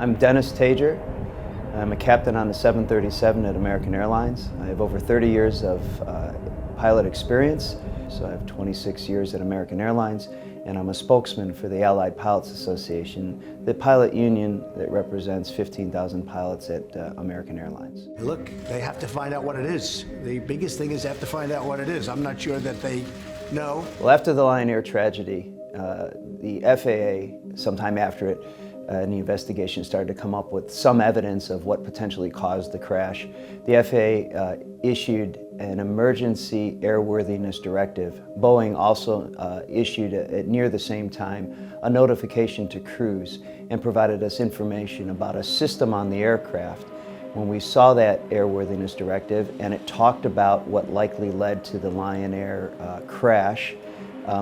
I'm Dennis Tager. I'm a captain on the 737 at American Airlines. I have over 30 years of pilot experience. So I have 26 years at American Airlines, and I'm a spokesman for the Allied Pilots Association, the pilot union that represents 15,000 pilots at American Airlines. Look, they have to find out what it is. The biggest thing is they have to find out what it is. I'm not sure that they know. Well, after the Lion Air tragedy, the FAA, sometime after it, the investigation started to come up with some evidence of what potentially caused the crash. The FAA issued an emergency airworthiness directive. Boeing also issued, at near the same time, a notification to crews and provided us information about a system on the aircraft. When we saw that airworthiness directive and it talked about what likely led to the Lion Air crash,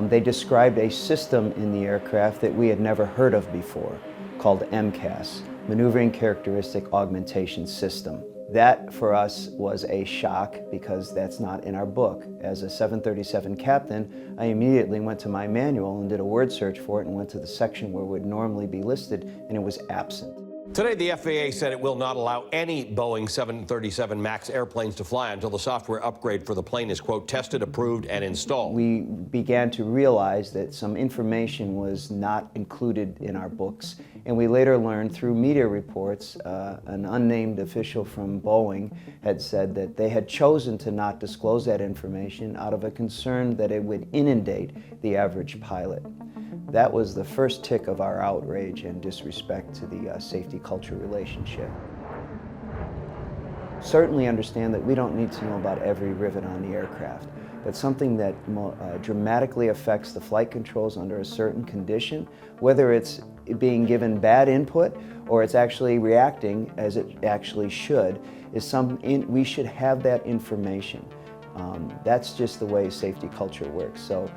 they described a system in the aircraft that we had never heard of before, called MCAS, Maneuvering Characteristic Augmentation System. That, for us, was a shock because that's not in our book. As a 737 captain, I immediately went to my manual and did a word search for it and went to the section where it would normally be listed, and it was absent. Today, the FAA said it will not allow any Boeing 737 MAX airplanes to fly until the software upgrade for the plane is, quote, tested, approved, and installed. We began to realize that some information was not included in our books, and we later learned through media reports, an unnamed official from Boeing had said that they had chosen to not disclose that information out of a concern that it would inundate the average pilot. That was the first tick of our outrage and disrespect to the safety-culture relationship. Certainly understand that we don't need to know about every rivet on the aircraft, but something that dramatically affects the flight controls under a certain condition, whether it's being given bad input or it's actually reacting as it actually should, we should have that information. That's just the way safety culture works. So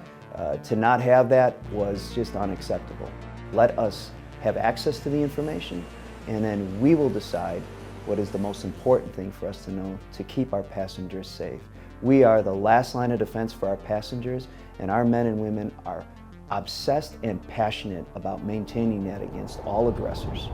to not have that was just unacceptable. Let us have access to the information, and then we will decide what is the most important thing for us to know to keep our passengers safe. We are the last line of defense for our passengers, and our men and women are obsessed and passionate about maintaining that against all aggressors.